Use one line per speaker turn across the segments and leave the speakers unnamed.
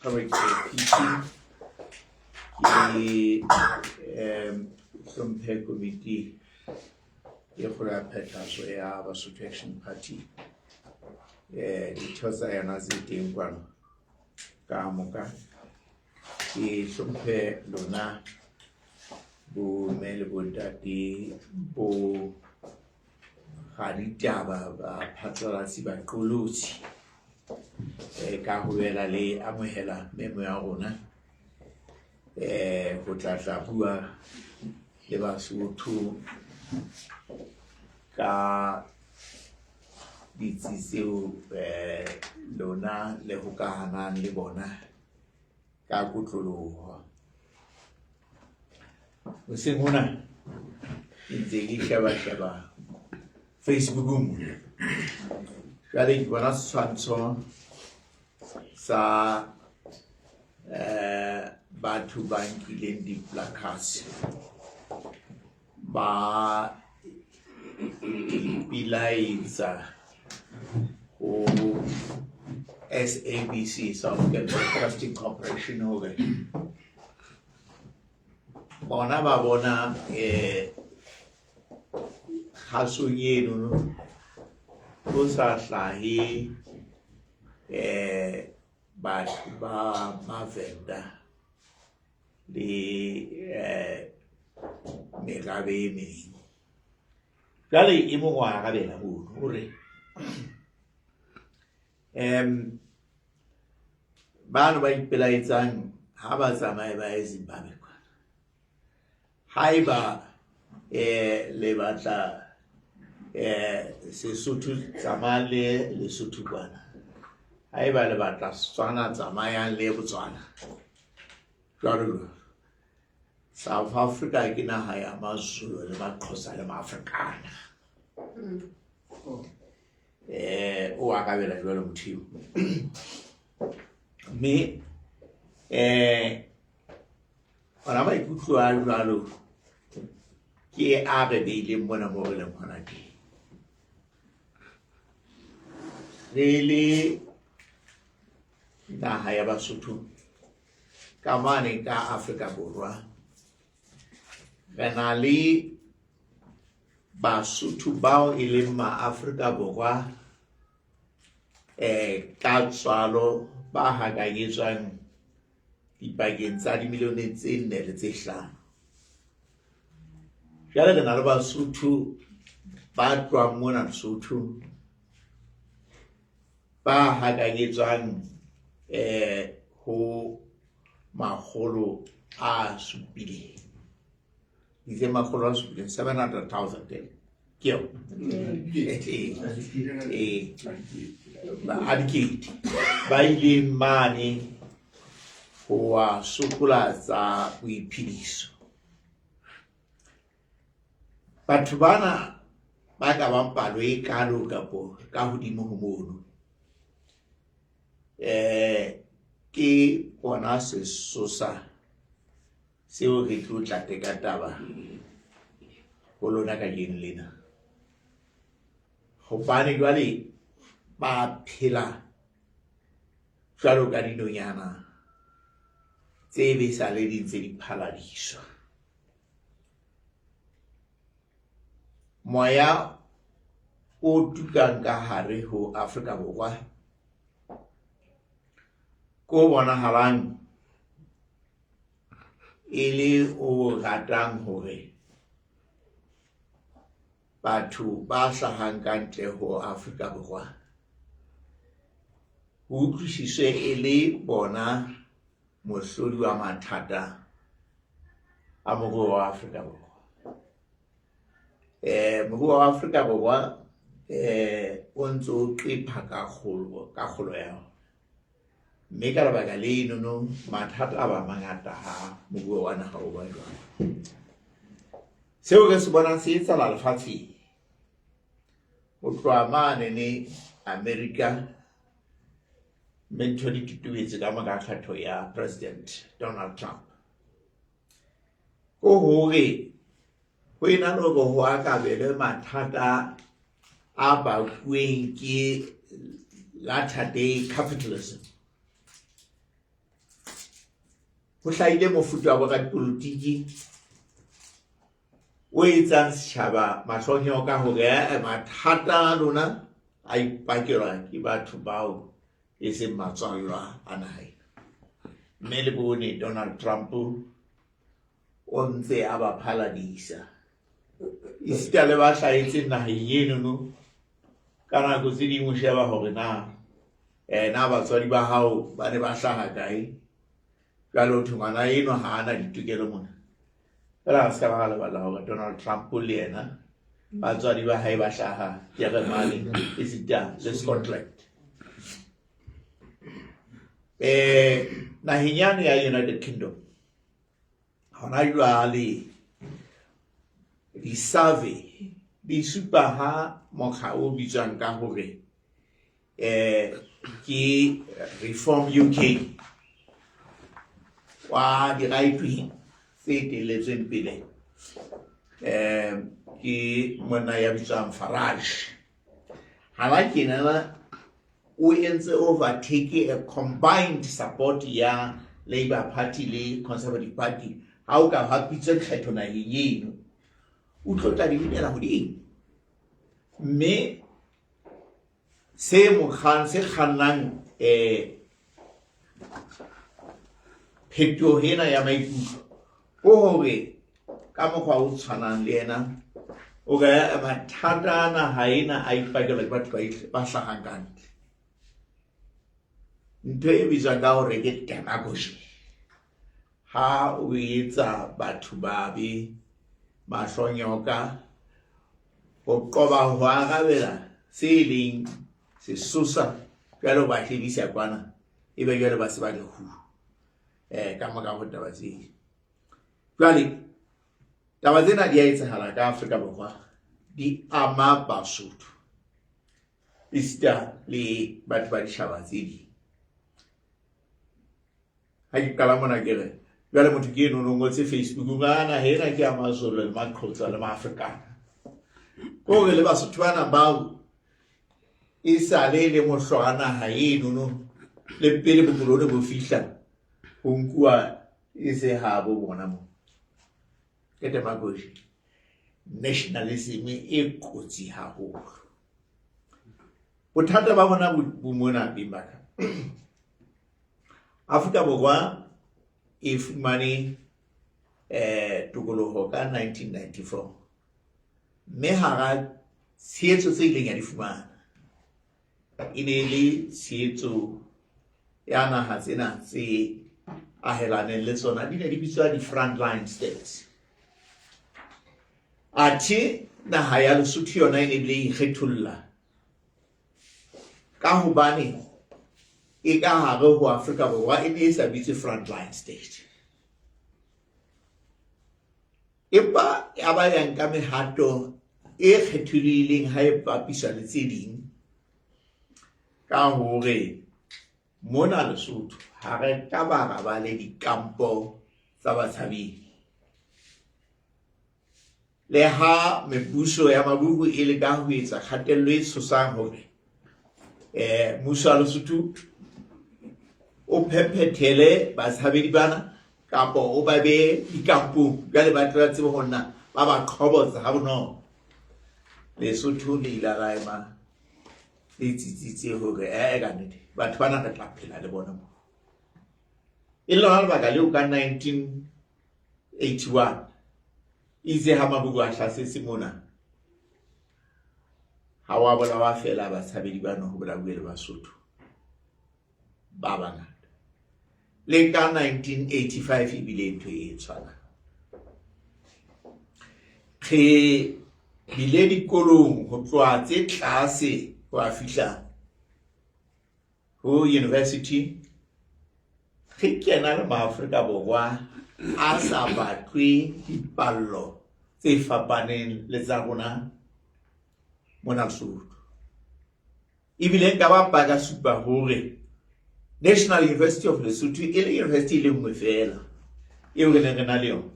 correct PT from the committee for a petals where I have a subtraction party. It was a nazi one. Kamuka from the Luna Bu Melbourne Bu Haritaba Patrasiba Kulusi Kahuela Le Amuhela Memoirona Hotafua Levasu to Ka Ditsiseu Lona Lehukahanan Libona Kakutulu Usimuna Inzegi Shaba Facebook Shari Buenas Sanson Sa Batu Banki Lendi Placas Ba Bilaiza O SABC South Broadcasting Corporation over Bona Babona Hasuye no Kusa Sahi Ba Mavenda the Megabe Kali Imuwa Rabela Uri Ban by Pilaitan Habazama by Zimbabwe Haiba Levata Sesutu Zamale Lesutubana Haiba Levata Swana Zamayan Lebutswana South Africa Gina Hayama Zulu Makosalem Africana O Agavela Velum Team Me when I might put you out Ki Abe Mona Mobile Monarchy. Really, na Hayaba Sutu Kamani ka Africa Burwa Benali Basutu Bao Ilima Africa Burwa Katswalo Bahagayizan Dipagin Sadi Millionaires in the Tisha. Jala the Nalaba Sutu Bad Pramona Sutu Bahagayizan Ho Maholo Subidi. Is a Maholo Subidi 700,000 Kill Adkit by money for Sukula we peace. Patubana Bagavampa Kalu Gapo Kahudi Muhumunu Ki Ponasis Sosa Seo recruit la Tegatava Polonaka Yinlina Hopani Gali Ba Pila Sharuganino Yana Zevi Saladin Zedi Paradiso Moya O Tukanga Hare Ho Africa Bowa Ko Wana Halang Ili O Ratang Hore Batu Basa Hangante Ho Africa Bowa Ukusise Ili Bona Mosulu Amatata Amogo Africa Bowa Mugo Africa Bowa Onzo Tripaka Holo ya Mega Bagali no Matata Mangata ha Mugo Wana Hawa Seugas Bonansi Salal Fati Utrama Nene America mentally to do is Gamaga Katoya President Donald Trump. Oh, we not know what I will matata about winky latter day capitalism. ho hlaile mofuta wa borapolitiki o etsang setjhaba mahlonyo ka hore mathata a lona a ipakelwa ke batho bao e seng matswallwa a naha. Mme le bone Donald Trump o ntse a ba phaladisa isita le ba hlahetseng naheng eno ka nako tse ding o sheba hore na batswadi ba hao ba ne ba hlaha kae, jwale ho thwe ngwana eno ha ana ditokelo mona. Fela se ka ba lebala hore Donald Trump le yena batswadi ba hae ba hlaha Germany isita le Scotland. Naheng yane ya United Kingdom hona jwale di-survey di supa ha mokga o bitswang ka hore ke Reform UK wa di-right-wing tse teletsweng pele ke monna ya bitswang Farage. Hala kenela o entse overtake a combined support ya Labour Party le Conservative Party. Ha o ka hapitse kgetho naheng eno o tlo tla di binela hodimo, mme se kgannang phetoho ena ya maikutlo o hore ka mokgwa o tshwanang le yena o ka mathata a naha ena a ipakelwa ke batho ba hlahang kantle. Ntho e bitswang ka hore ke demagogy. Ha o etsa batho ba be mahlonyoka ho qoba ho arabela se leng sesosa jwale ba hlebisa kwana ebe jwale ba se ba lehu ka moka ho taba tse. Jwale taba tsena di a etsahala ka Afrika Borwa, di ama Basotho isita le batho ba ditjhaba tse ding. Ha ke kala mona ke re jwale motho ke eno no ngotse Facebook ngana hena ke amaZulu le Maxhosa le Maafrikana o re le Basotho bana bao e sale le mohlwana ha eno no le pele bokolone bo fihla ho nkuwa e se ha bo bona mo ke demagogy, nationalism e kotsi haholo. Bothata ba bona bo mona bimbaka Afrika Borwa e fumane tokoloho ka 1994, mme hara tshehetso tse ileng ya di fumana e ne le tshehetso ya naha tsena tse ahelaneng le tsona di ne di bitswa di-frontline states. Athe naha ya Lesotho yona e ne bile ikgetholla ka hobane e ka hare ho Afrika Borwa e ne e sa bitswe frontline state. Empa ya ba ya nka mehato e kgethollileng ha e bapiswa le tse ding ka hore mona Lesotho ha re ka ba le dikampo tsa batshabedi. Le ha mebuso ya mabubu e le ka ho etsa kgatello e tshosang hore mmuso wa Lesotho o phephetele batshabedi bana kapo o ba be dikampong jwale ba tla tsebe ho nna ba ba qhobotsa ha bonolo. Lesotho le ila la ema le tsitsitse hore ka nnete batho bana re tla phela le bona mo. E le ha lebaka leo ka 1981 itse ha mabubu a hlasetse mona ha wa bona wa fela batshabedi bana ho bolawe le Basotho ba bangata. Le ka 1985 e bile ntho e tshwana. Re bile dikolong ho tloha tse tlase ho a fihla ho university, re kena le Maafrika Borwa a sa batlwe dipallo tse fapaneng le tsa rona mona Lesotho. Ebile nka ba ka supa hore National University of Lesotho e le university le nngwe fela eo re neng re na le yona.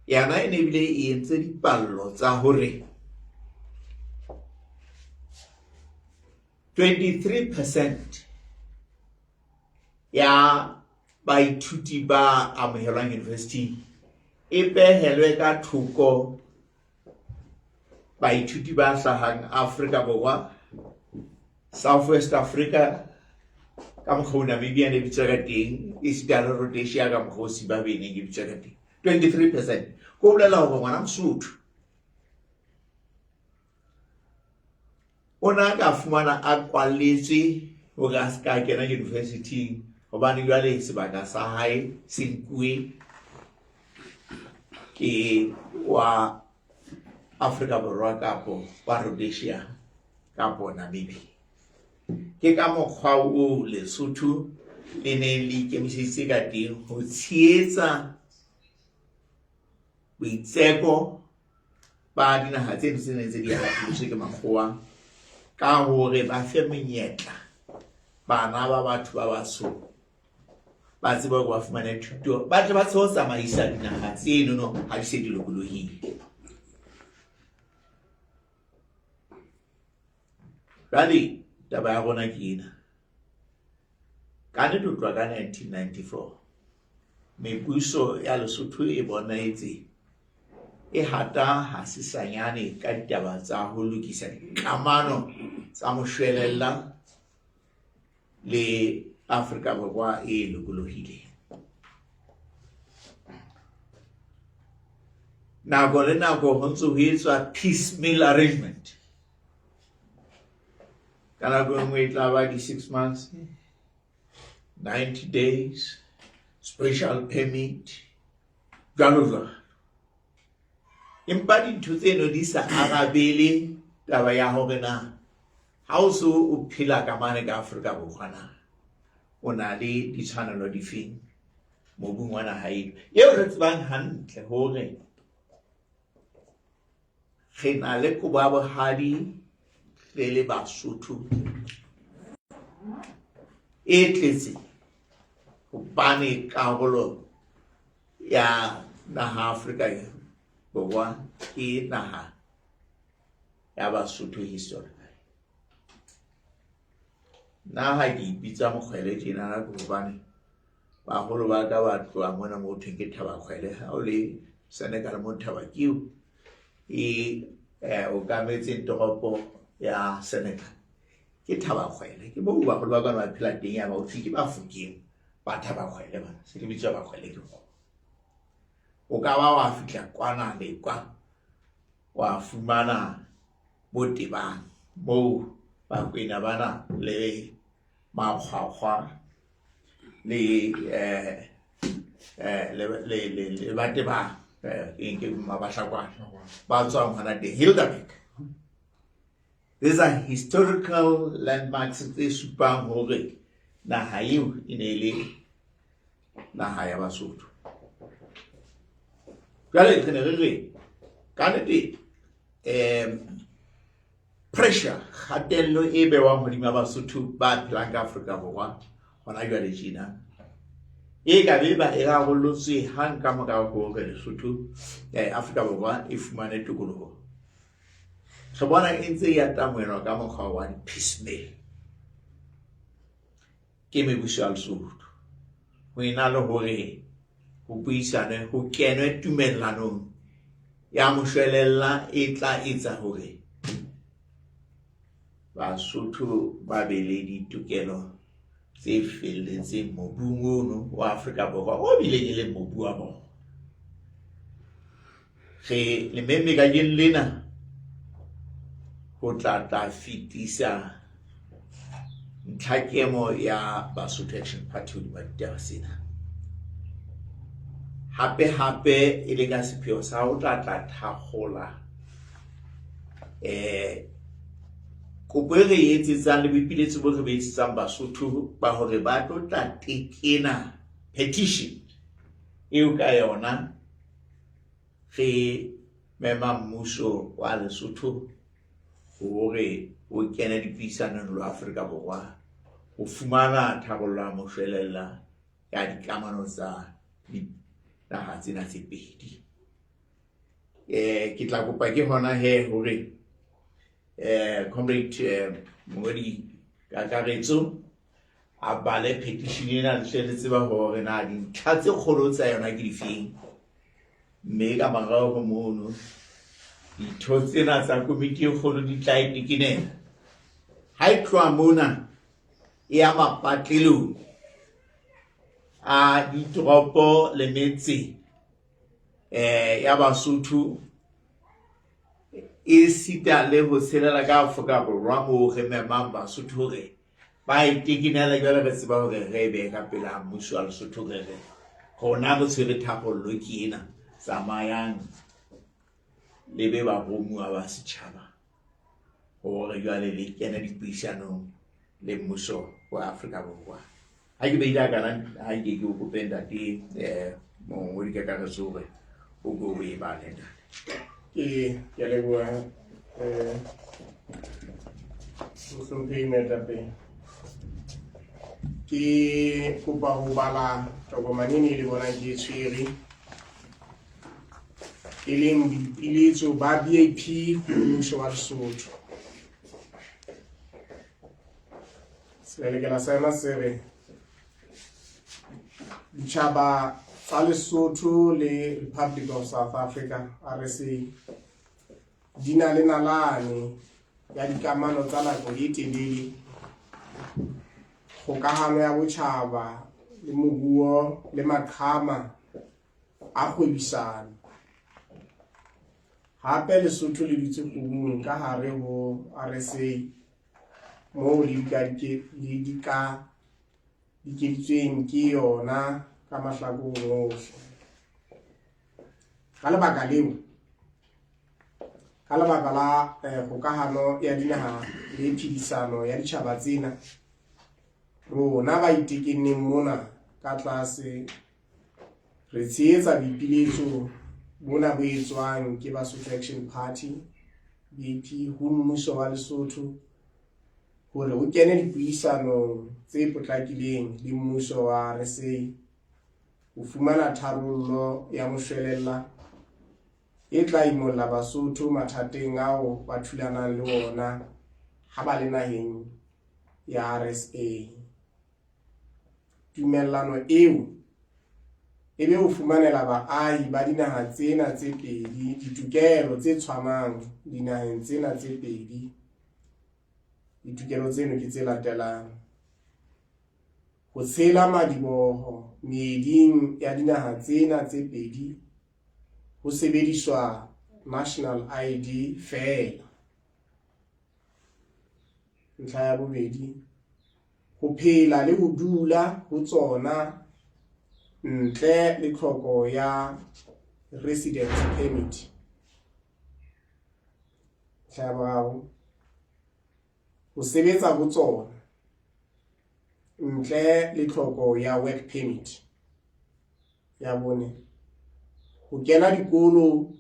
Yana e ne bile e entse dipallo tsa hore 23% ya baithuti ba amohelwang university e behelwe ka thoko baithuti ba hlahang Afrika Borwa, Southwest Africa, ka mokgwa Namibia ne bitsa ka teng, Eastern Rhodesia ka mokgwa Zimbabwe ne bitsa ka teng. 23%. Go bolela hore ngwana Mosotho ona ka fumana a kwalletswe hore a ska kena university hobane jwale sebaka sa hae se nkuwe ke wa Afrika Borwa kapo wa Rhodesia kapo Namibia. Ke ka mokgwa o Lesotho le ne le ikemisitse ka teng ho tshehetsa boitseko ba dinaha tse ntseng tse di hatisitswe ke makgowa ka hore ba fe menyetla bana ba batho ba baso ba tseba go ba fumana thuto ba tle ba tsho tsamaisa dinaha tseno no ha di se di lokolohile. Rally taba ya rona ke ena ka ne tlotwa ka 1994 mepuso ya Lesotho e bonaetse e hata ha sisanyane ka ditaba tsa ho lokisa kamano tsa moshwelella le Afrika Borwa e lokolohile. Nako le nako ho ntse ho etswa piecemeal arrangement. Kana go nngwe tla ba di 6 months, 90 days, special permit, jwalo jwalo. Empa dintho tseno di sa arabele taba ya hore na ha o so o phela ka mane ka Afrika Borwa na o na le ditshwanelo di feng mobung wa naha eo eo re tsebang hantle hore re na le kobabohadi re le Basotho e tletse hobane karolo ya naha Afrika Borwa e naha ya Basotho history. Naha ke ipitsa Mokgwele tjena na hobane baholo ba ka ba tloha mona mo thweng ke Thaba Kgwele ha o le Senegal mo Thaba Kiu e o ka metseng toropo ya Senegal ke Thaba Kgwele ke mo baholo ba ka ba phela teng ya ba o ke ba Fokeng ba Thaba Kgwele bana se ke bitsa ba Kgwele ke o ka ba wa fihla kwana le kwa wa fumana botebang mo ba kwena bana le makgwakgwa le bateba ke mabahlakwana ba tswang hona teng Hilderberg. These are historical landmarks tse supang hore naha eo e ne le naha ya Basotho. Jwale re ne re re ka nnete pressure kgatello e bewang hodima Basotho ba phelang ka Afrika Borwa hona jwale tjena e ka be ba e rarollotswe hang ka mora hore Lesotho Afrika Borwa e fumane tokoloho. Re bona e ntse ya tamohelwa ka mokgwa wa piecemeal ke mebuso ya Lesotho ho ena le hore ho buisane ho kenwe tumellanong ya moshwelella e tla etsa hore Basotho ba be le ditokelo tse felletseng mobung ono wa Afrika Borwa o bileng e le mobu wa bona. Re le memme ka lena ho tla fitisa ntlhakemo ya Basotho Action Party hodima ditaba sena. Hape e le ka sepheo sa ho tla thakgola kopo e re etsetsang le boipiletso bo re etsetsang Basotho ba hore ba tlo tla tekena petition eo ka yona re mema mmuso wa Lesotho hore o kene dipuisanong le Afrika Borwa ho fumana tharollo ya moshwelella ya dikamano tsa naha tsena tse pedi. Ke tla kopa ke hona he hore comrade Mongodi Kakaretso a bale petition ena le tle le tseba hore na dintlha tse kgolo tsa yona ke difeng mme ka morao ho mono ditho tsena tsa komiti e kgolo di tla itekenela ha e tloha mona e ya mapatlelong a ditoropo le metse ya Basotho e sita le ho tshelela ka Afrika Borwa mo re memang Basotho hore ba itekenela jwale re tseba hore re be ka pela mmuso wa Lesotho re hona go tshwere thapollo ke ena tsamayang le be ba romuwa ba setjhaba hore jwale le kena dipuisanong le mmuso wa Afrika Borwa ha ke beila kana ha ke go kopenda di mo di ka ka sore o go be ba lenda
ke le bua so payment ke kopa ho bala tokomane ne le bona ke tshwere e leng dipiletso ba VIP mmuso wa Lesotho sele ke la sana sere ditjhaba tsa Lesotho le Republic of South Africa RSA di na le nalane ya dikamano tsa nako e telele kgokahano ya botjhaba le moruo le maqhama a kgwebisano hape Lesotho le ditse kubung ka hare ho RSA moo le dikeditsweng ke yona ka mahlakong ohle ka lebaka leo ka lebaka la kgokahano ya dinaha le phedisano ya ditjhaba tsena rona ba itekenneng mona ka tlase re tshehetsa boipiletso bona bo etswang ke Basotho Action Party BP ho mmuso wa Lesotho hore o kene dipuisanong tse potlakileng le mmuso wa RSA ho fumana tharollo ya moshwelella e tla imolla Basotho mathateng ao ba thulanang le ona ha ba le naheng ya RSA tumellano eo e be ho fumanela baahi ba dinaha tsena tse pedi ditokelo tse tshwanang dinaheng tsena tse pedi. Ditokelo tseno ke tse latelang: ho tshela madiboho meding ya dinaha tsena tse pedi ho sebediswa national ID fela. Ntlha ya bobedi, ho phela le ho dula ho tsona ntle le tlhoko ya residence permit. Ntlha ya boraro, ho sebetsa ho tsona ntle le tlhoko ya work permit. Ya bone, ho kena dikolo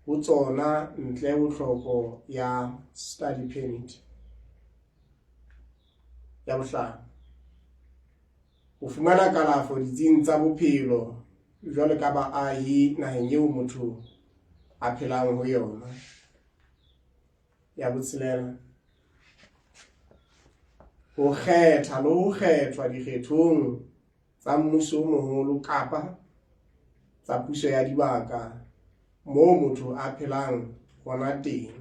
ho tsona ntle ho tlhoko ya study permit. Ya bohlano, ho fumana kalafo ditsing tsa bophelo jwalo ka baahi naheng eo motho a phelang ho yona. Ya botshelela, ho kgetha le ho kgethwa dikgethong tsa mmuso o moholo kapa tsa puso ya dibaka moo motho a phelang hona teng.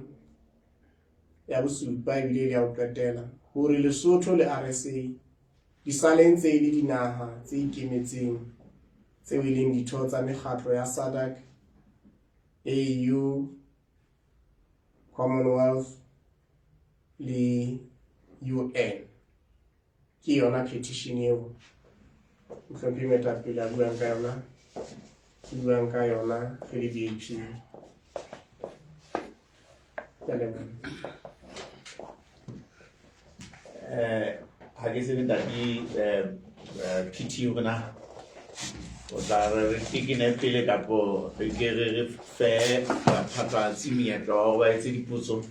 Ya bosupa ebile ya ho qetela, hore Lesotho le RSA di salentse le dinaha tse ikemetseng tseo e leng ditho tsa mekgatlo ya SADC, AU, Commonwealth le UN. Ke yona petition eo Mhlophe Moetapele a buang ka yona, ke buang ka yona re le BHP.
Ha ke se ntaki PT hona o tla re tikine pele kapo re ke re fe phatlatsi meetlo wa etse diputso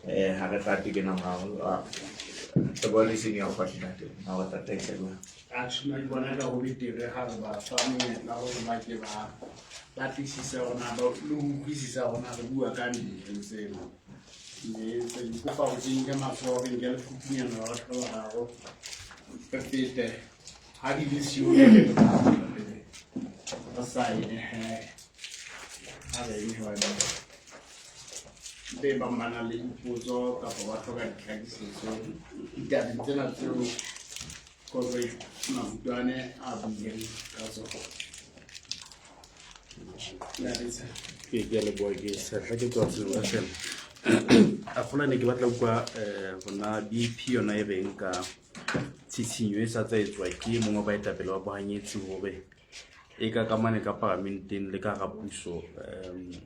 ha re tla tikena ha the body senior coordinator now what that takes away
actually I bona ka go betere ha re ba family la go ba ke ba tlisisa ona ba lu tlisisa ona re bua ka nnete seno ne se go fa go dinga maforo ke le futunyana wa batho ba go fete ha di le sione ba saene ha re ni ho ba be ba mana le dipotso ka ba tloka ditlhakisetso ditaba tsena tseo ko re na butwane a buile ka tsona
ke le boy ke sa ke tswa tsela fela a kgola ne ke batla kwa bona BP yona e beng ka tshitshinyo e sa tsaetswa ke mongwe ba etapele wa bohanyetsi hore e ka kamane ka parlamenteng le ka ga puso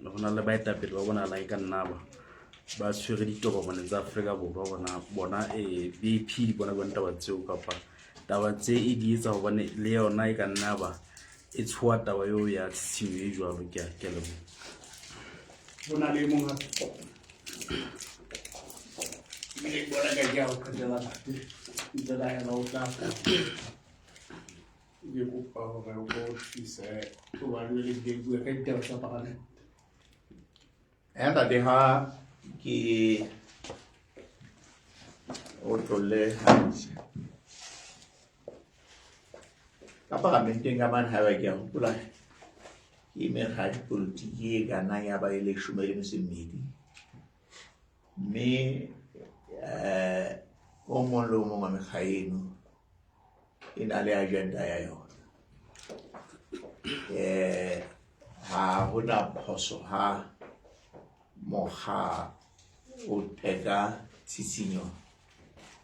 hona le ba etapele ba bona la e ka nna ba tshwere ditokomane tsa Afrika Borwa bona BP di bona bona taba tseo kapa taba tse e di etsa hobane le yona e ka nna ba e tshwa taba yo ya tshitshinyo e jwalo ke a le
bona le monga le bona ka ja o ka dela ntela ya la utla ye ko pa ho ba go fise to ba le ke bua ka ditaba tsa parliament
enda de ha ki otolle hanse ka parlamenteng ka man ha ba ke hopola ke me ga politiki e kana ya ba election e le semedi me o mo lo mo me khaeno ina le agenda ya yona ha hona phoso ha moha o teka tsitsinyo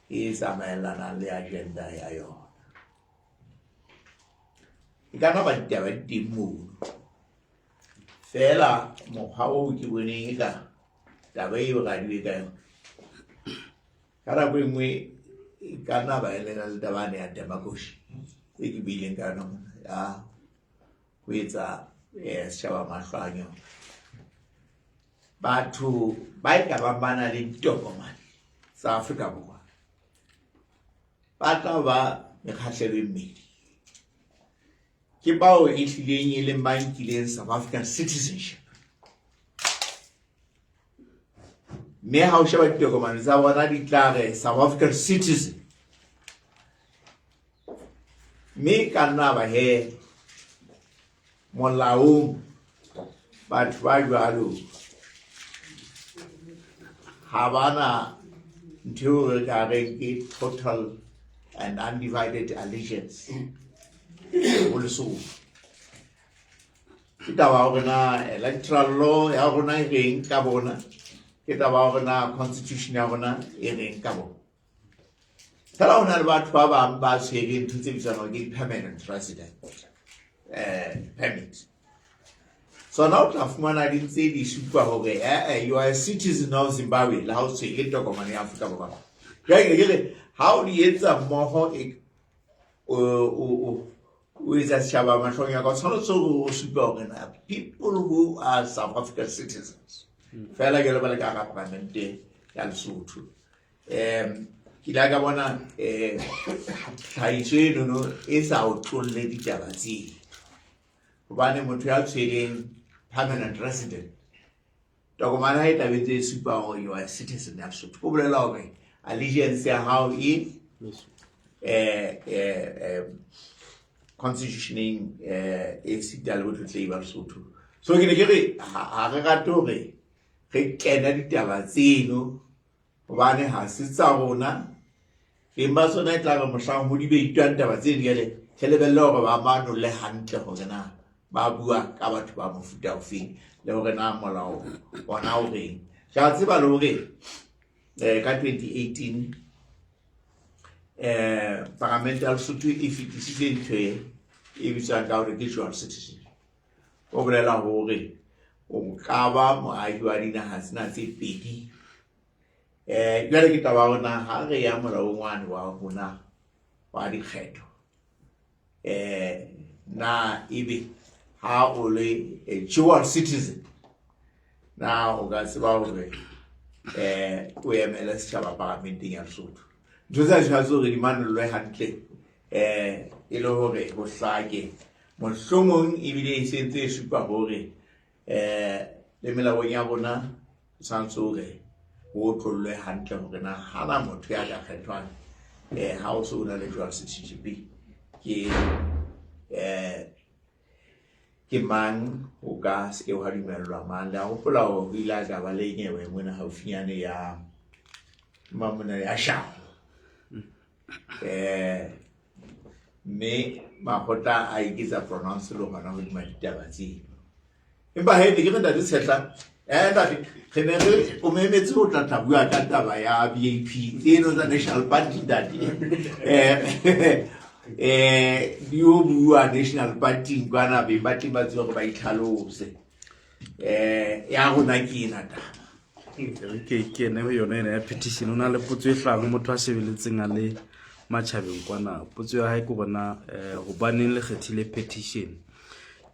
e tsamaelana le agenda ya yona ikana ba ditaba di mo fela moha o ke boneng ka taba e ba di ka kara bongwe kana ba elena le tabane ya demagogy e ke bileng kana ya kwetsa shaba mahlanyo batho ba ka ba bana le ditokomane sa Afrika Borwa ba tla ba mekhahlelo e mmedi ke bao e hlileng e leng ba nkileng South African citizenship me ha o sheba ditokomane tsa bona di tla re South African citizen me kana ba he molao batho ba jwalo ha bana ntho re ka re ke total and undivided allegiance o le so kita ba bona electoral law ya bona e reng ka bona kita ba bona constitution ya bona e reng ka bona tala ona le batho ba bang ba tshwere ntho tse bitswang ke permanent resident permit so now tla fumana di ntse di supa hore you are a citizen of Zimbabwe la ho tshwere tokomane ya Afrika Borwa ke how di etsa mmoho o is a shaba mashong ya ka tshwanetse go supa hore na people who are South African citizens fela ke le ba le ka parliament ya Lesotho ke la ka bona tlhaiso eno no e sa o tlolle ditaba tse hobane motho ya tshwereng permanent resident tokomane ha e tabetse supa hore you are a citizen ya Lesotho go bolela hore allegiance ya hao e constitutioning e sita le botho tle ba Lesotho so ke ne ke re ha re rate hore re kena ditaba tseno hobane ha se tsa rona emba sona e tla re mohlang ho di beitwang taba tse di ele helebella hore ba mano le hantle hore na ba bua ka batho ba mofuta ofeng le hore na molao bona o reng ja tseba le hore ka 2018 parliament ya Lesotho e fetisitse ntho e bitswang ka hore ke dual citizen o bolela hore o ka ba moahi wa dinaha tsena tse pedi jwale ke taba hona ha re ya molaong wane wa hona wa dikgetho na ebe ha o le a dual citizen na o ka tseba hore o emela setjhaba parlamenteng ya Lesotho ntho tsa tshwanetse hore di manolwe hantle e le hore ho hlake mohlomong ebile e sentse e supa hore le melaong ya bona tshwanetse hore o tlollwe hantle hore na hana motho ya ka kgethwang ha o so na le dual citizenship ke mang o ka se o ha dumellwa mang la o pola o ila ka ba le nyewe mona haufinyane ya mamona ya sha me makgotla a iketsa pronounce lo gona go dima ditaba tse empa he ke rena di setla ntate re ne re o memetse o tla bua ka taba ya BAP eno tsa National Party dadi di o bua National Party kwana be ba tse go ba itlhalose ya gona ke ena taba
ke ne go yone ene ya petition o na le potso e tlhago motho a sebeletseng a le matšhabeng kwana potso ya hae ke gona go baneng le kgethile petition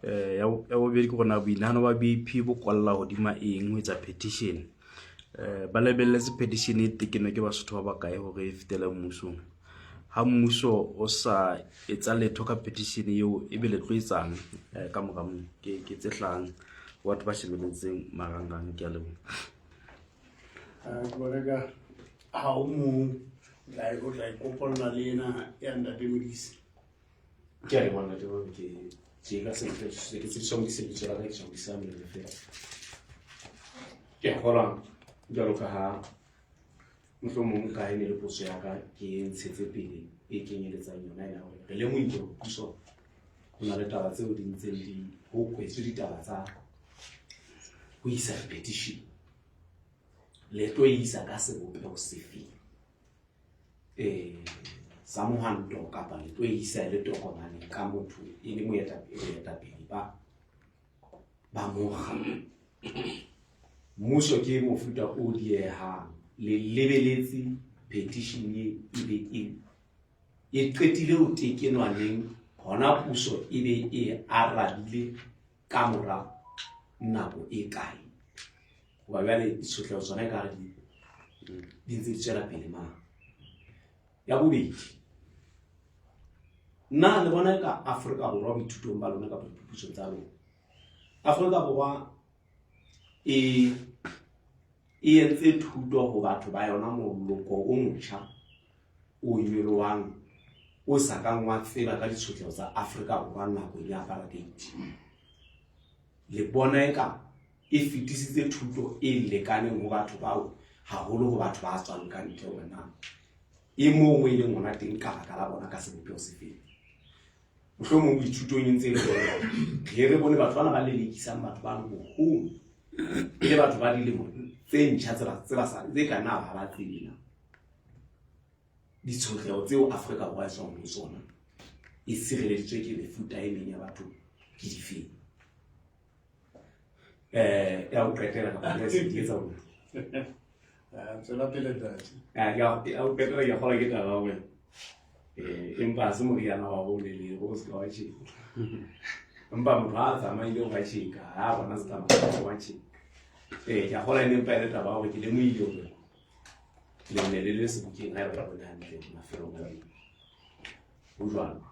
ya bobedi ke gona boinagano ba BAP bo kwalla godima eng ho etsa petition ba lebelletse petition e tekeno ke basotho ba bakae gore e fetele mmusong ha mmuso o sa etsa letho ka petition eo e be le tlo etsang ka morago ke tse hlahang batho ba shebeletseng marangrang ke a leboha
Kolega ha o mo la go tla ikopolla le ena ya ntate Modise
ke a le bona te bo ke ka se ke tsong ke se ke tsela ka tsong sa me le fe ke gola jalo ka ha mohlomong ka ene le potso ya ka ke ntshetse pele e kenyeletsa yona ya hore re le mo ipolo puso go na le taba tseo di ntseng di ho kwetswe ditaba tsa ho isa petition le tlo isa ka sebopego sefe sa mohanto kapa le tlo isa le tokomane ka motho e le moetapele ba moga mmuso ke mofuta o diehang le lebeletse petition e qetile ho tekenwaneng hona puso e be e arabile ka mora nako e kae wa bjale tsotlhe tsone ka di ntse di tswela pele mang ya bobedi nna le bona ka Afrika Borwa boithutong ba lona ka diphuputso tsa lona Afrika Borwa e entse thuto ho batho ba yona moloko o motjha o nyolowang o sa kang wa tseba ka ditshotleho tsa Afrika Borwa nakong ya apartheid le bona eka e fetisitse thuto e lekaneng ho batho bao haholo ho batho ba tswang ka ntle wena e mongwe le ngwana teng ka baka la bona ka sebopego sefeng mohlomong boithutong e ntse le bona re bone batho bana ba lelekisang batho ba boholo le batho ba dilemo tse ntjha tse ka nna ba tsebela ditshotleho tseo Afrika Borwa e tswang ho tsona e sireleditswe ke mefuta e meng ya batho ke difeng ya o qetela ka ba se di etsa bona
tsela pele dati
ya o qetela ya gola ke taba wa empa se mo riana wa go le go se ka tshi empa mo ha tsamaile go tshika ha bona se tsamaya go tshika ya gola ne pa le taba wa ke le mo ile o le ne le se bukeng ha re bona hantle mafelo ga o jwalo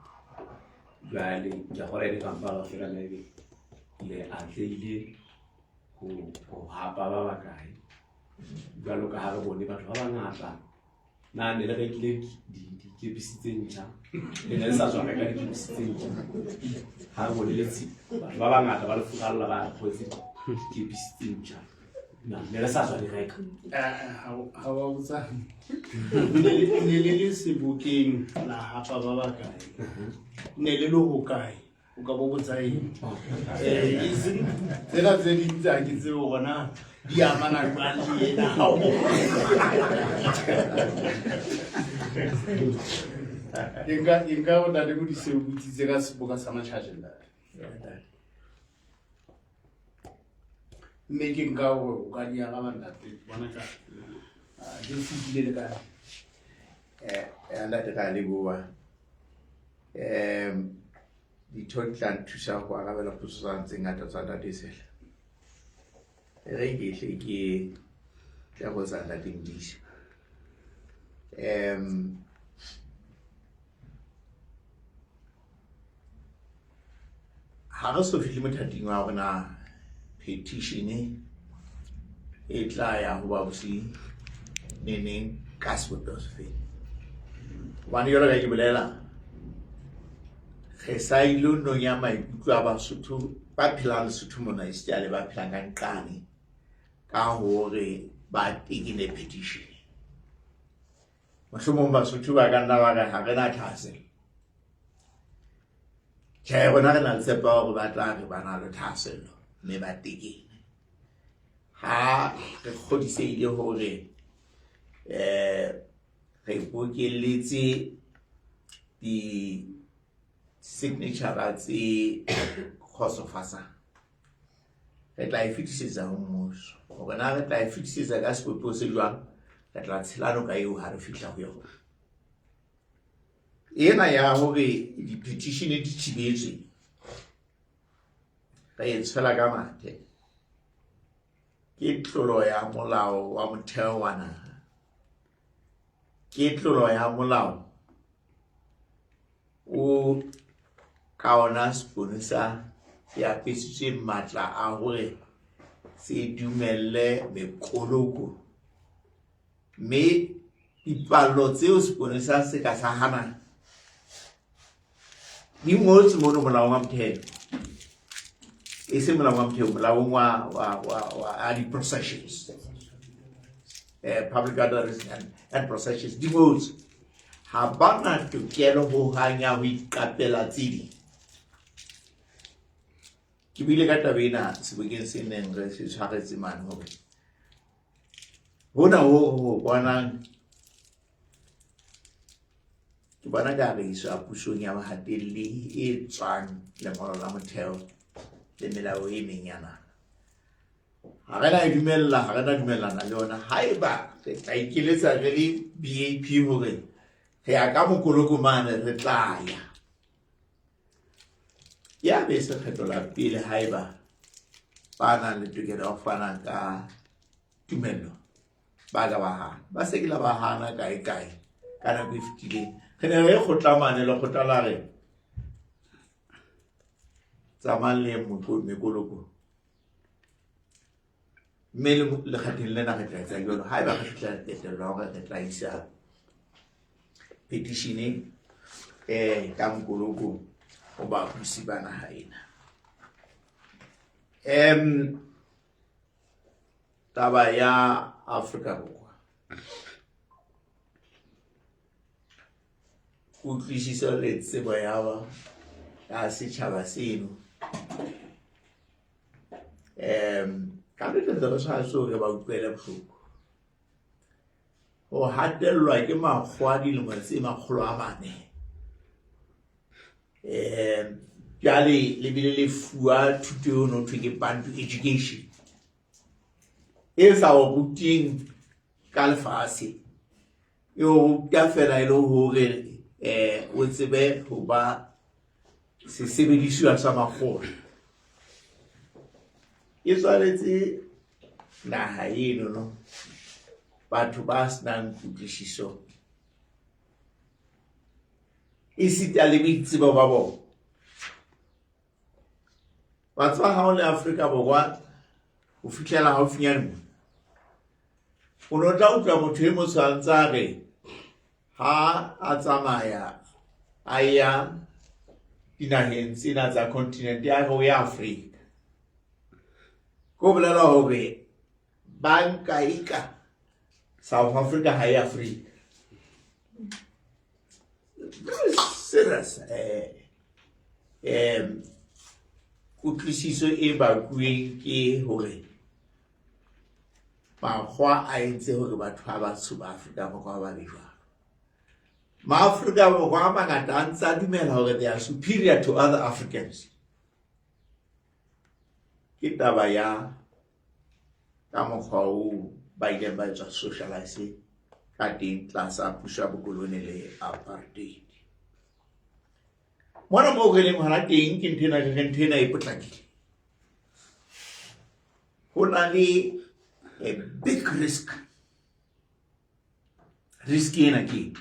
jwale ya gola ne ka mpa fela le atleile ho hapa ba bakae jwalo ka ha re bone batho ba bangata na ne le rekile dikepisi tse ntjha le ne sa tswa reka dikepisi tse ntjha ha re bone letsi batho ba bangata ba le fukalla ba kgwetse dikepisi tse ntjha na ne le sa tswa di reka
ha wa utsa ne le sebokeng la hapa ba bakae ne le ho kae o ka bo botsa eng tsela tse di tsa ke tseo gona di amana ba le ena hao inga o dale go di se butsitse ka seboka sa matšhatšhe mme ke nka o ka di aga bantate bona ka di fitile le ka
ntate ka leboa ditho di tla nthusa go arabela potso tsa ntseng ngata tsa ntate sela re ke tle ke tla go sa ntate Modise ha re so fihle mothating wa rona petition e tla ya ho ba bosi neneng ka sebopego sefeng One year like Belela. Hesailun no yama Guaba Sutu, Bapilal Sutumona is Jaleba Plankani, Kahore, but in a petition. Masumumba Sutu Agandavaga Hagana Castle. Chairman Sepa of Atlanta Tassel, never digging. Ha, the Hodisei de Hore. Repokelletse the signature at the kgotsofatsa re tla e fetisetsa ho mmuso hore na re tla e fetisetsa ka sepopo se jwang re tla tshelano ka eo ha re fihla ho yona ena ya hore di-petition di thibetswe re e tshwela ka mathe ke tlolo ya molao wa motheo wa naha ke tlolo ya molao o ka ona sponisa ya pesitswe matla a hore se dumelle mekoloko mme dipalo tseo sponisa se ka sa hana di ngotse mono molaong wa motheo e se molaong wa motheo molaong wa di-processions public gatherings and processions di ngotse ha bana tokelo ho hanya ho iqapela tsedi ke bile ka tabena sebekeng se neng re se tshwaretse mane hore hona ho bonang ke bona ka re isa pusong ya bahatelli e tswang lengolo la motheo le melao e menyana ha re na dumellana le yona haeba re tla ikeletsa re le BAP hore re ya ka mokoloko mane re tla ya be se kgetho la pele haeba ba nang le tokelo ya ho fana ka tumello ba ka ba hana ba se ke la ba hana kae ka nako e fetileng re ne re kgotlamane le kgotla la re tsamayang le mekoloko mme le kgatheng lena re tla etsa jalo haeba re fihla qetello hore re tla isa petition ka mokoloko o ba busi ba naha ena taba ya Afrika Borwa utlwisisa le tsebo ya setjhaba seno ka le re sa so re ba utlwele bohloko o hatellwa ke makgwa dilemo tse 400 jale le bile le fuwa thuto no thwe ke Bantu education e sa o buting ka lefase yo ka fela ile hore o tsebe ho ba se sebediswa sa makgolo e tswaletse naha eno no batho ba senang kutlwisiso e sita le boitsebo ba bona batho ba ha le Afrika Borwa o fihlela haufinyane o no tla utlwa motho e mo tshwantsa re ha a tsamaya a ya dinaheng tsena tsa continent ya go ya Afrika ko bolela hore banka ika South Africa ha ya Afrika serious kutlwisiso e bakuweng ke hore makgwa a entse hore batho ba batsho ba Afrika Borwa ba le jwalo Ma-Afrika Borwa a mangata a ntse a dumela hore they are superior to other Africans ke taba ya ka mokgwa o ba ile ba etsa socialize ka teng tlasa puso ya bokolone le apartheid mona mo re leng hona teng ke nthena e potlakile ho na le a big risk ena ke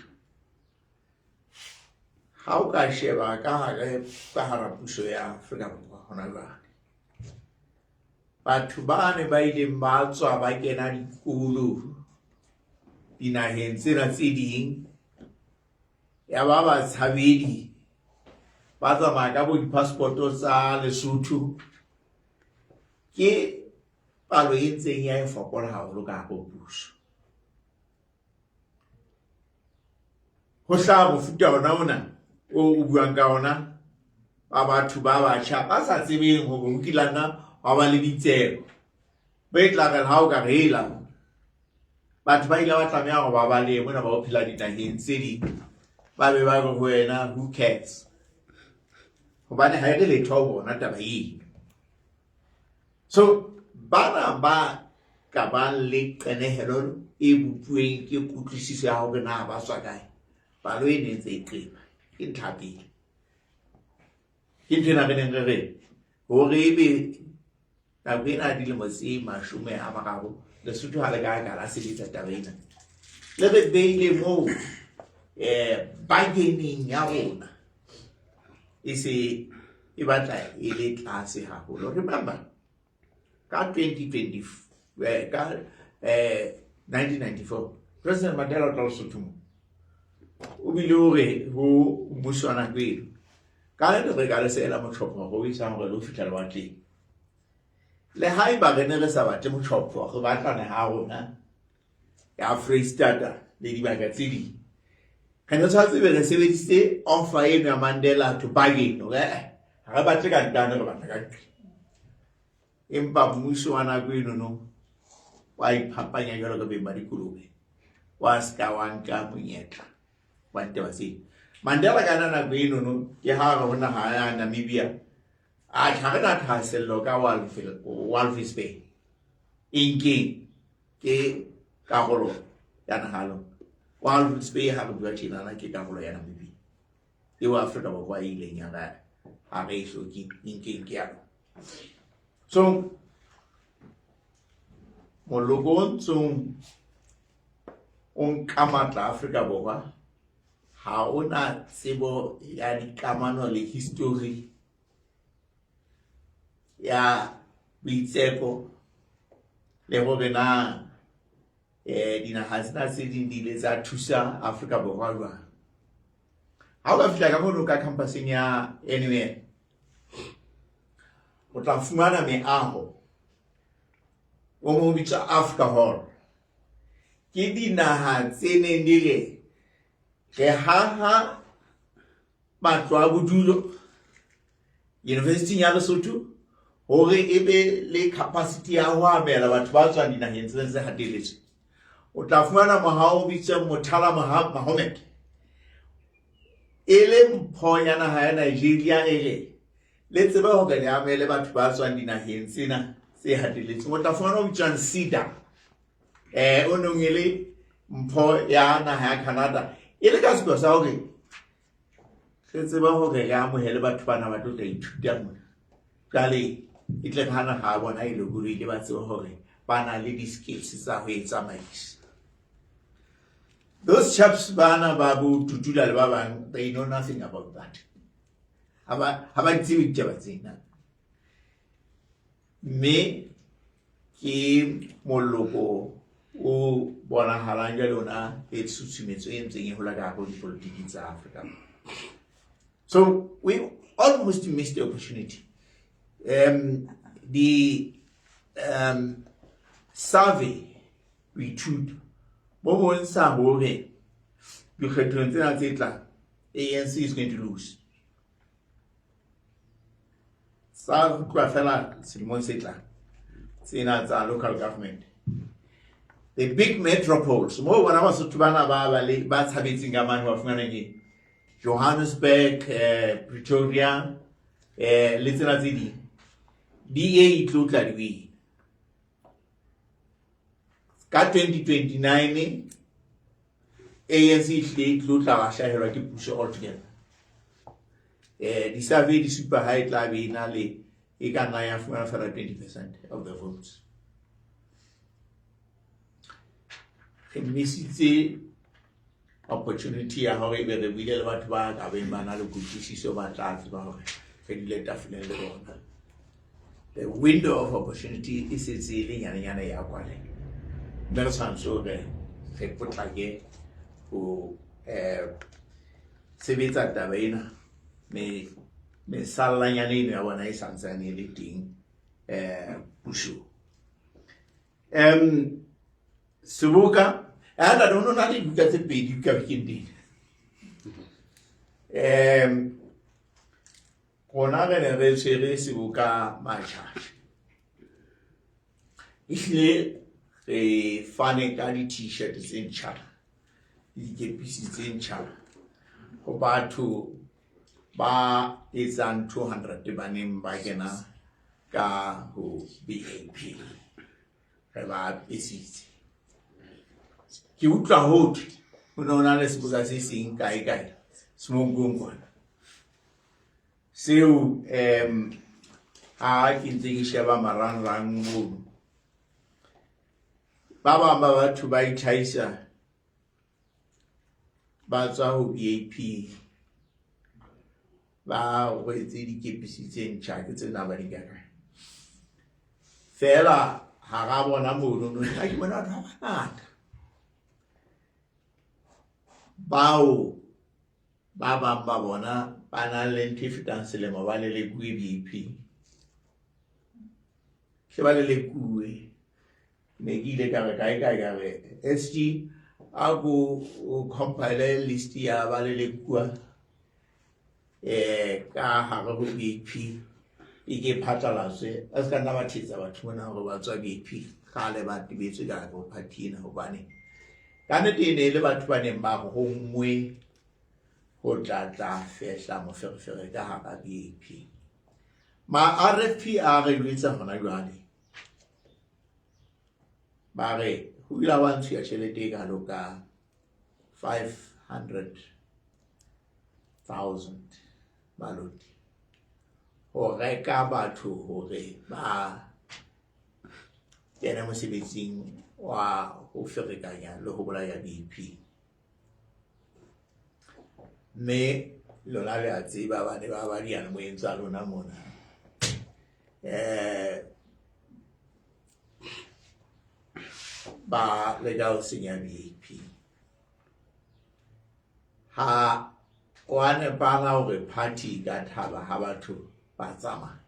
ha o ka sheba ka hara puso ya Afrika Borwa hona jwale batho ba ne ba ile ba tswa ba kena dikolo dinaheng tsena tse ding ya ba batshabedi ba tsamaya ka bo di-passport-o tsa Lesotho ke palo e ntseng ya e fokola haholo ka hare ho puso. Ho hlaha mofuta ona o buang ka ona ba batho ba batjha ba sa tsebeng hore ho kilana wa ba le ditsebo ba tla re ha o ka rela batho ba ile ba tlameha hore ba bale mona ba ho phela dinaheng tse ding ba be ba re ho wena who cares hobane ha e re letho ho bona taba eo. So bana ba ka ba le qenehelo e bupuweng ke kutlwisiso ya hore na ba tswa kae palo e ne ntse e qeba ke nthapile ke ntena re neng re hore ebe nako ena dilemo tse 30 Lesotho ha le ka la sebetsa taba ena le be beile moo bargaining ya rona e se e batla e le tlase haholo. Remember ka 2020 ka 1994 President Mandela o tla Lesotho o bile hore ho mmuswana kwelo ka le re ka le sela motlhopho go isa hore lo fitla le batleng le haeba re ne re sa batle motlhopho go batlana ha rona ya Freestata le dibaka tse ding re ne tshwantse be re sebedise offer eno ya Mandela to bargain okay ha re batle ka ntano re batla ka empa mmuso wa nako eno no wa iphapanya jalo ka beng ba dikolobe wa ska wa nka monyetla wa taba tse. Mandela ka nako eno no ke ha re bona ha ya Namibia a tlhagena thasello ka Walvis Bay inking ke karolo ya nagalo Walvis Bay ha re bua tjena ke karolo ya Namibia e wa Afrika Borwa ile nya ga ha re hloki inking ke ya. So molokong tsong on kamatla Afrika Borwa ha ona tsebo ya dikamano le history ya boitseko le hore na dinaha tsena tse ding di ile tsa thusa Afrika Borwa jwang. Ha o ka fihla ka mono ka campuseng ya NUM o tla fumana meaho o mo bitsa Africa Hall ke dinaha tse neng di re haha matlo a bodulo University ya Lesotho hore ebe le capacity ya ho amela batho ba tswang dinaheng tse hateletse. O tla fumana mohao bitsa Murtala Mohammed ele mpho ya naha ya Nigeria le tsebe ho le amele batho ba tswang dinaheng tsena tse hateletse. O tla fumana ho bitswang SIDA o nong ele mpho ya naha ya Canada ile ka siko sa hore re tseba hore ya amohele batho bana ba tlo tla ithuta mona kale e tle hana ha bona ile guru ile ba tseba hore bana le di-skills tsa ho etsamaisa. Those chaps bana ba bo tutula le ba bang they know nothing about that. Haba tsebe ditaba tsena me ke moloko o bona halanga lona e tsutshumetso e ntseng e hola ka go dipolitiki tsa Africa. So we almost missed the opportunity. The survey we took bo bontsha hore dikgethong tsena tse tlang ANC is going to lose. Sa kwa fela selemong se tlang tsena tsa local government. The big metropoles, mo bona ba Sotho bana ba tshabetseng ka mane wa fumana ke Johannesburg, Pretoria, le tsena tse ding di itlotla di ka 2029 ANC itlotla ba shahelwa ke puso altogether. Di survey di super high tla be na le e ka nna ya fumana fela 20% of the votes. Misitse opportunity ya hore be re bile le batho ba ka beng ba na le kutlwisiso ba tla tseba hore re dile tafoleng le bona. The window of opportunity is le nyana ya kwale. Mme re tshwanetse hore re potlake ho sebetsa taba ena me sallanyane eno ya bona e santsane le teng pushong. Seboka I don't know na le buka tse pedi ka bekeng gona re ne re tshwere Seboka Matjhatjha ehlile re fane ka di-t-shirt tse ntjha le dikepisi tse ntjha go batho ba etsang 200 ba neng ba kena ka ho BAP re ba apesitse ke utlwa hothwe ho ne ho na le Seboka se seng kae Semongong kwana seo ha ke ntse ke sheba marangrang moo ba bang ba batho ba ithaisa ba tswa ho BAP ba rwetse dikepisi tse ntjha ke tsena ba di kaka fela ha ra bona mono ha ke bona batho ba bangata bao ba bang ba bona ba na le ntho e fetang selemo ba lelekuwe BAP ke ba lelekuwe ne ke ile ka re kae ka re SG a go compile list ya ba lelekuwa ka hare ho BAP e ke phatlalatswe a se ka nna ba thetsa batho bona hore ba tswa BAP kgale ba tibetswe ka go party ena hobane ka nnete ne le batho ba neng ba gongwe go tla fehla moferefere ka hara BAP ma RFP a re lwetsa hona jwale ba re ho ila wa ntsha tjhelete e kalo ka 500,000 baloti ho reka batho hore ba kena mosebetsing wa ho ferekanya le ho bolaya BAP me lona le a tseba ba ne ba diana mo entsa lona mona ba le ka o senya BAP ha one bana hore party ka thaba ha batho ba tsamaya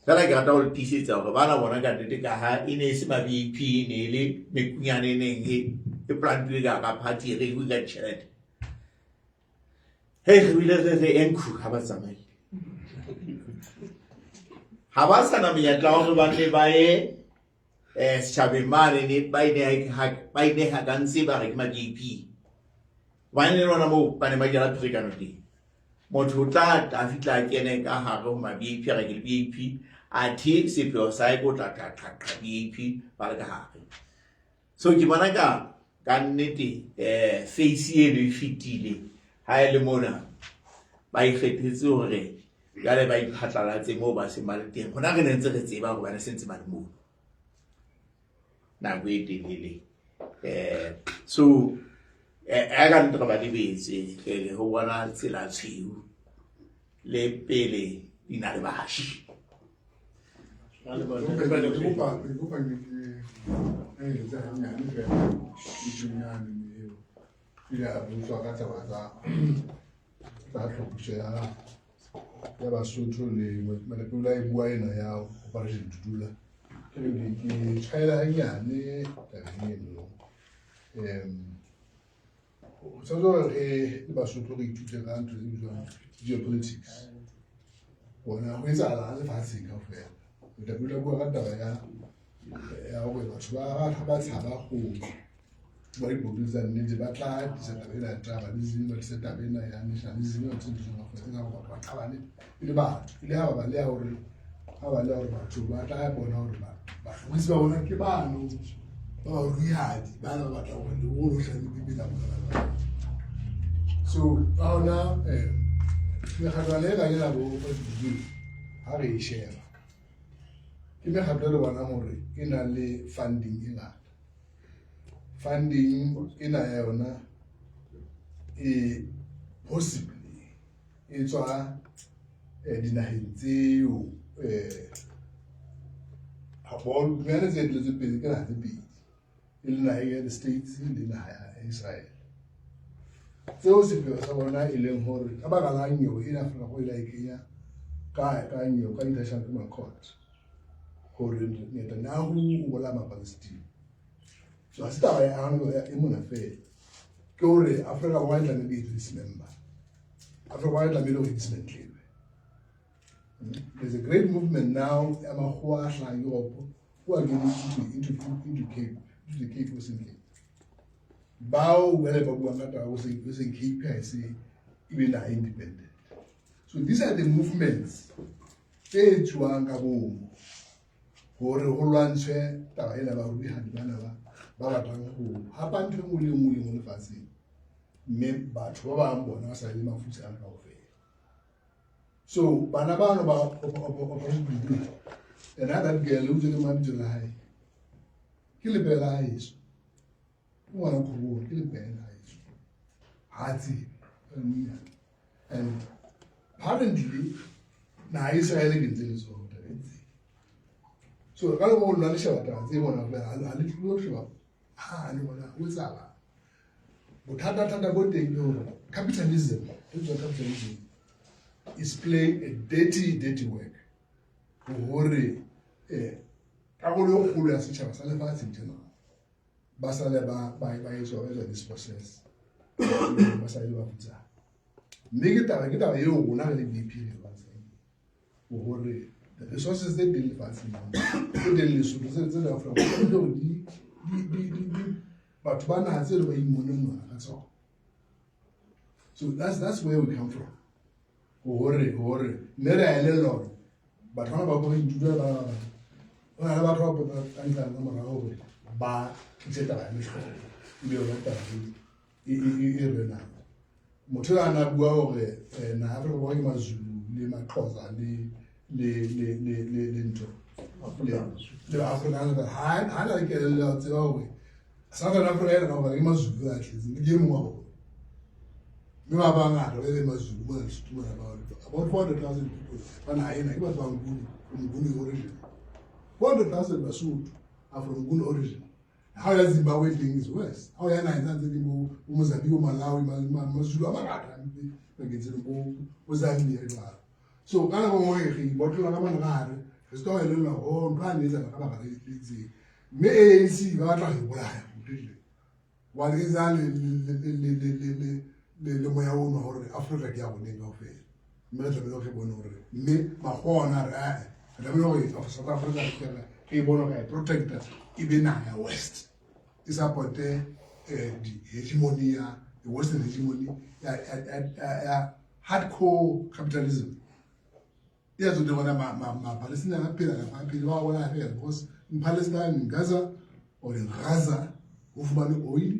fela ke rata ho le tiisetsa hore bana bona ka nnete ka ha e ne se ma BAP ne le mekunyane neng e plantuwe ka party re go ka tjhelete hey re bile re enku ha ba tsamaile ha ba sana menyetla hore ba ne ba ye setjhabeng mane ne ba ine ha ka ntse ba re ke ma BAP ba ne lona moo ba ne ba dira prekano teng motho o tla fitla kene ka hare ho ma BAP a re ke BAP a thi sepheo sa e go tla BAP ba le ka hare so ke bona ka nnete face eno e fitile ha e le mona ba ikgethetse hore jale ba iphatlalatse moo ba se ba le teng gona re ne ntse re tseba hore ba ne sentse ba le moo nako e telele so a ka ntle ba lebetse le ho bona tsela tshweu le pele di na le bashi
ya Basotho le malapula e bua ena ya Operation Tudula ke tshwaela hanyane tabeng eno o sa tswa re le Basotho re ithute ka ntho tse bitswang geopolitics bona ho etsahala lefatsheng kaofela tabula bua ka taba ya hore batho ba tshaba go ba ipotsa nnete ba tla disa tabela taba le zingwe le setabena ya nationalism o tse ditho ga fela ga ba thabane le batho le ha ba le hore batho ba tla bona hore ba go se ba bona ke bano ba ruihadi ba na ba tla go le go hlale bibela bona so ona me khatlale ga ela bo ba di ha re share ke me khatlale bona hore e na le funding e ngata funding ena ya yona possibly e tswa dinaheng tseo ha bon me ne tse le pele ke na le pedi e le naha ya the States le naha ya Israel tseo sepheo sa bona e leng hore ka baka la nyewe ena Afrika go ila e kenya ka nyewe ka International Criminal Court hore Netanyahu o bola ma-Palestine. So ha se taba e mona fela ke hore Afrika Borwa e tlamehile e dismember. Afrika Borwa e tlamehile hore e dismantle. There's a great movement now amakgowa a hlaha Europe who are getting into the Cape Western Cape. Bao wele ba buang ka taba Western Cape ha se even are independent. So these are the movements tse tswang ka bomo hore ho lwantshwe taba ena ba rubi hadi bana ba batlang ho hapa ntho engwe le engwe mo lefatsheng mme batho ba bang bona ba sa le mafutse a kaofela. So bana bana ba operation and that girl who's in the man July ke le bela iso wa go ke le bela iso hati and apparently na Israel ke ntse so so ka le mo nna le shaba ta tse bona fela a le tlo shaba ha le bona o tsala bothata bo teng le capitalism is playing a dirty work hore ka go le go ya setšhaba sa lefatsheng tjena ba sa le ba etswa this process ba sa le ba futsa mme ke taba eo rona le BP le ba tseng hore the resources tse di lefatsheng ke di le so tse da Afrika di batho ba na tse ba imonela ka tsona. So that's where we come from. Hore nera ele lo batho ba go ithuta ba ona ba batho ba ka ntla ka morago ba tseta ba le sholo ile o rata e rena motho ana bua hore na Afrika Borwa ke maZulu le maXhosa le ntho le Afrika ba ha la ke le tseba hore South Africa era no ba ke maZulu a tletse ke mo wa me ba bangata ba le maZulu ba le stumo ba about 400,000 people bana ina ke ba bang Nguni origin 400,000 Basotho are from Nguni origin. How ya Zimbabwe thing is worse. How ya na nzanze mo Mozambique Malawi maZulu amangata bagetse mo Zambia ba. So kana go mo e botla ka bana gare re sto e le la ho ntwa ne za ka ba ga itse me ANC ba tla go bolaya motile wa le za le moya o no hore Africa ke ya bone ka ofela mme re tla be go bona hore mme ba gona re re be go South Africa ke bona ka protector e be na ya West is about the hegemony, the Western hegemony, hardcore capitalism. Yes, we don't want Palestinian because in Palestine, in Gaza, or in Gaza, oil,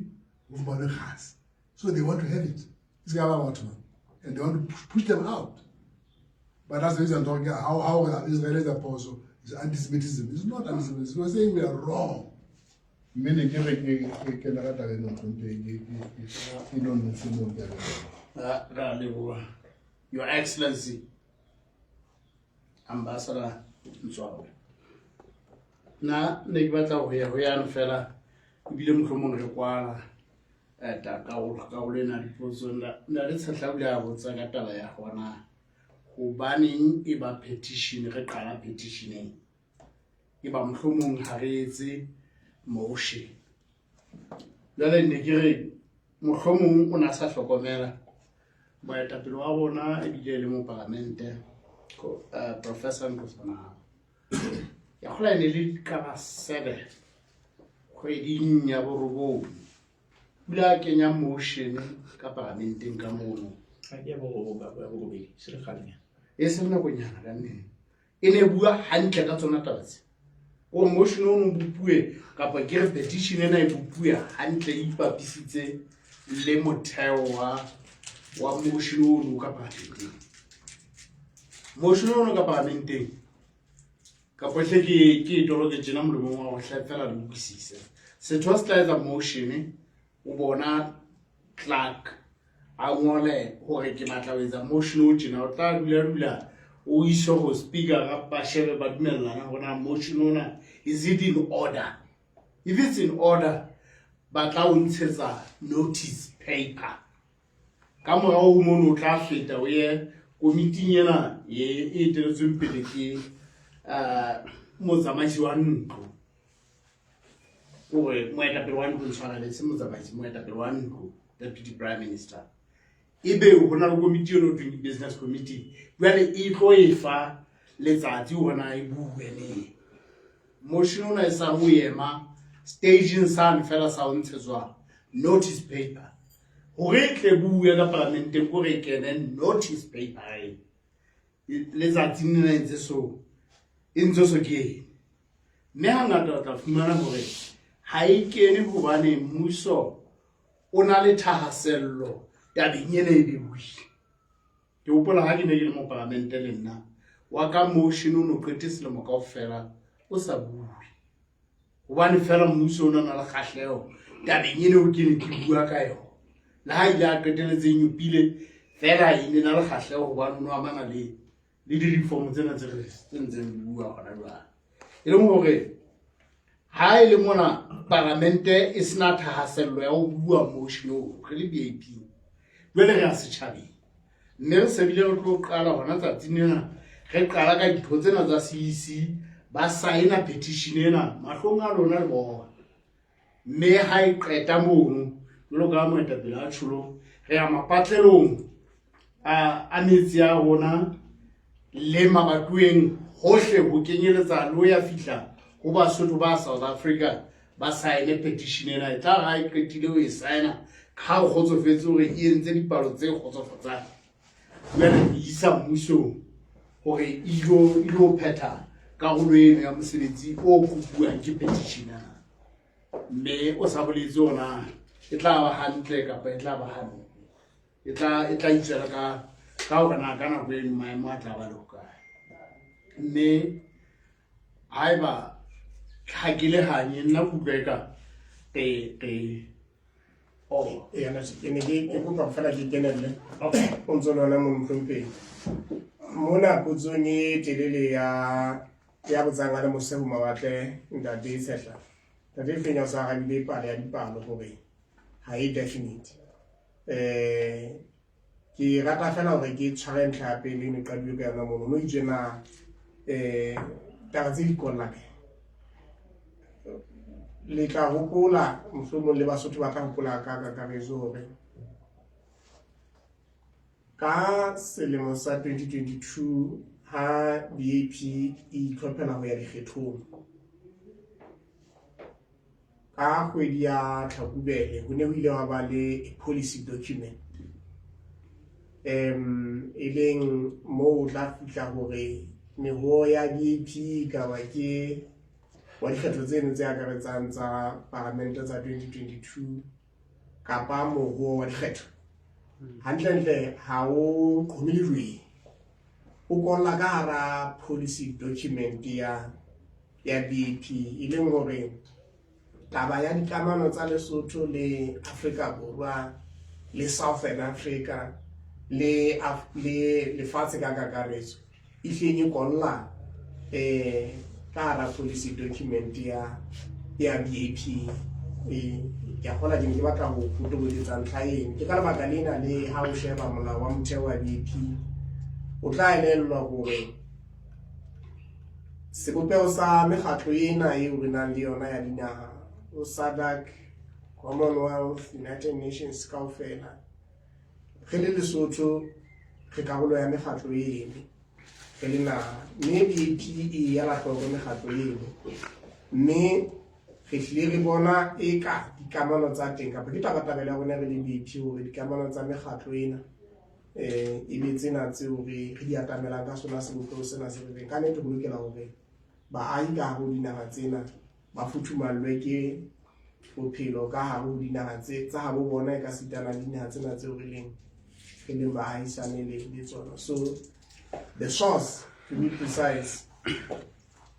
gas. So they want to have it. It's and they want to push them out. But that's the reason I'm talking how Israelis are also is anti-Semitism. It's not anti-Semitism. We're saying we are wrong. Many
Your Excellency, Ambassador Nswawe. Na ne ke batla ho ya ho yana fela bile mohlomong re kwala ta ka o lena dipotso na le tshetlaule ya botsa ka taba ya gona go baneng e ba petition re qala petitioneng e ba mohlomong ha re etse motion jale ne ke re mohlomong o na sa hlokomela moetapele wa bona e bile le mo parlamente Professor Nkosana ya khola ne le ka ba 7 kgweding ya borobong bula kenya motion ka parlamenteng ka mono
ha ke bo bobedi se le kgalenya
e se nna go nyana ka nne e ne bua hantle ka tsona tabatse o motion o no bupue kapa ke repetition ena e bupue hantle e ipapisitse le motheo wa motion o no ka parlamenteng motion o no ka parlamenteng ka potle ke toloke tsena molemo wa go hlafela le bukisise setho se tla etsa motion o bona Clark a ngole hore ke matla o etsa motion o tsena o tla dula o iso go speaker ga ba shebe ba dumellana gona motion ona is it in order. If it's in order ba tla o ntshetsa notice paper ka morao ho mono o tla feta o ye komiting ena e eteletsweng pele ke motsamaisi wa ntlo ore moetapele wa ntlo tshwarele se motsamaisi moetapele wa ntlo deputy prime minister ebe ho na le komiti eno tweng business committee jwale e tlo e fa letsatsi hona e bue ne motion ona e sa ho ema staging san fela sa ho ntshetswa notice paper hore tle bue ka parlamenteng ko re kene notice paper letsatsi nna ntse so ke mme hangata o tla fumana hore ha e kene hobane mmuso o na le thahasello tabeng ena e buile ke hopola ha ke ne ke le mo parlamente le nna wa ka motion o no qete selemo kaofela o sa bue hobane fela mmuso o na le kgahleho tabeng ena o kene ke bua ka yona la ha ile a qeteletse nyupile fela e ne na le kgahleho hobane o no amana le di-reform tsena tse ntseng bua hona jwale e leng hore ha e le mona parlamente e sena thahasello ya ho bua motion o re le BAP jwale re a setjhabeng mme re sebile re tlo qala hona tsatsing ena re qala ka ditho tsena tsa CEC ba signa petition ena mahlong a lona le bona mme ha e qeta mono jwalo ka moetapele a tsholo re ya mapatlelong a metsi a rona le mabatoweng hohle ho kenyeletsa lo ya fihla ho Basotho ba South Africa ba sign petition ena e tla ha e qetile ho e signa ka ho kgotsofetse hore e entse dipalo tse khotsofatsang jwale e isa mmusong hore ilo phetha karolo eno ya mosebetsi o kopuwang ke petition mme o sa boletse ona e tla ba hantle kapa e tla ba hantle e tla itsela ka hore na ka nako eno maemo a tla ba le hokae mme haeba ha ke le hanye nna kutlwa eka
yana ne ke kopa fela ke kenelle o ntso lona mo mphempeng mona putsong e telele ya botsanga le mose ho mawatle ntate Sehla ntate fenya o sa rabile palo ya dipalo hore ha e definite ke rata fela hore ke tshware ntlha ya pele ne qadile ka yona mono itse na taba tse di kolla le tla hopola mohlomong le Basotho ba tla hopola ka kakaretso hore ka selemo sa 2022 ha BAP e itlhophela ho ya dikgethong ka kgwedi ya Tlhakubele ho ne ho ile wa ba le policy document e leng moo o tla fihla hore meho ya BAP ka ba ke wa dikgetho tseno tse akaretsang tsa parlamente tsa 2022 kapa moho wa dikgetho hantle ha o qhomilwe o kolla ka hara policy document ya BAP e leng hore taba ya dikamano tsa Lesotho le Afrika Borwa le Southern Africa le lefatshe ka kakaretso e hleng kolla ka hara policy document ya BAP ke gola ke ke batla go fotobodetsa ntlha eno ke ka lebaka lena le ha o sheba molao wa motheo wa BAP o tla elellwa gore sebopego sa mekgatlo ena e re nang le yona ya dinaga o SADC, Commonwealth, United Nations kaofela re le Lesotho re karolo ya mekgatlo eno re le naha mme BAP e ya la tlhoko mekgatlo eno mme re hlile re bona e ka dikamano tsa teng kapa ke tabatabela bona re le BAP hore dikamano tsa mekgatlo ena e be tsena tseo re di atamelang ka sona sebopego sena se re ka nnete go lokela hore baahi ka hare ho dinaga tsena ba futhumallwe ke bophelo ka hare ho dinaga tsa habo bona e ka sitana dinaga tsena tseo re leng baahisane le tsona. So the source, to be precise,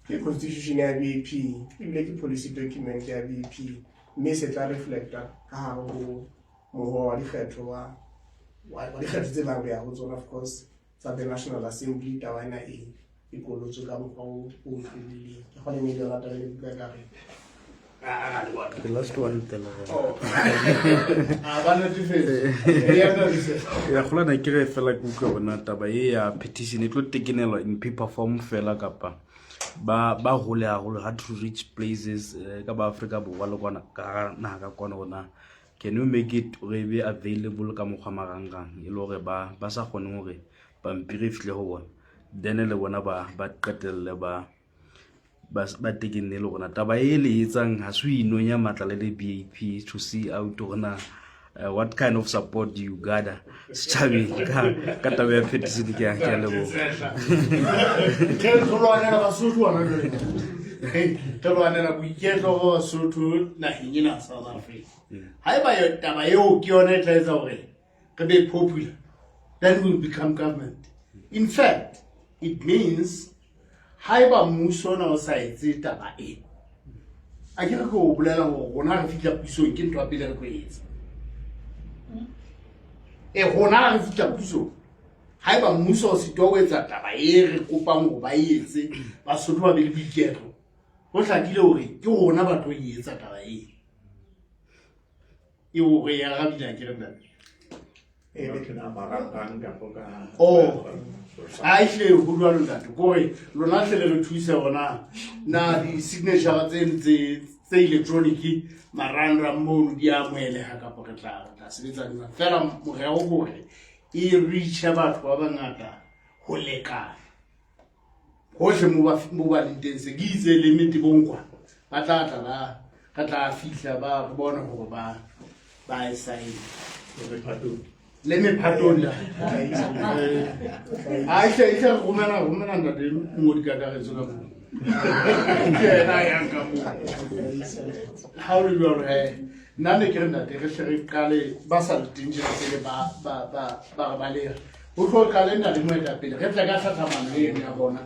the constitution ya BAP ebile ke policy document ya BAP mme se tla reflecta ka hare ho moho wa dikgetho wa dikgetho tse bang re ya ho tsona of course tsa the National Assembly taba ena e ikolotswe ka mokgwa o hlwileng ke gone mme yona taba e buka ka re
The last one tela.
Ba netefetse
Ya khola na ke re fela ku ka bona taba e ya petition e tlo tekenelwa in paper form fela kapa ba hole hard to reach places ka ba Africa bo wa le kwana ka na ka kwana gona. Can you make it be available ka mokgwa marangrang e le hore ba sa kgone hore ba mpire fihle ho bona then le bona ba qetelle ba taking le gona taba e le etsang ha se inonya matla le BAP to see out gona what kind of support do you gather chabi ka taba ya petition ke ya lebo
ke tholwana ba Basotho wana jwale tholwana na boiketlo go Basotho na hingina South Africa haeba yo taba eo ke yona e tla etsa hore re be popular then we will become government. In fact, it means haeba mmuso na o sa etse taba e a ke re go bolela go rona re fitla pusong ke ntwa pele re go etsa rona re fitla pusong haeba mmuso o se tlo etsa taba e re kopang go ba etse Basotho ba be le boiketlo go hlakile hore ke rona ba tlo etsa taba e o re ya ga bina ke re nna a ile go lwa ntate gore lona tle le thusa bona na di signature tse electronic marandra mo di amoele ha ka re tla sebetsa nna fela morero gore e reach batho ba bangata ho lekana hohle mo ba ditse ke itse limit bonkwa ba tla fihla ba bona gore ba e sign le me phatona a hle romela ntate mo di kakaretso ka mo ke na ya ka mo how do you know nane ke ntate re hle kale ba sa dinje le ba le ho tlo kale nna le mo eta pele re tla ka tlhathamano e ya bona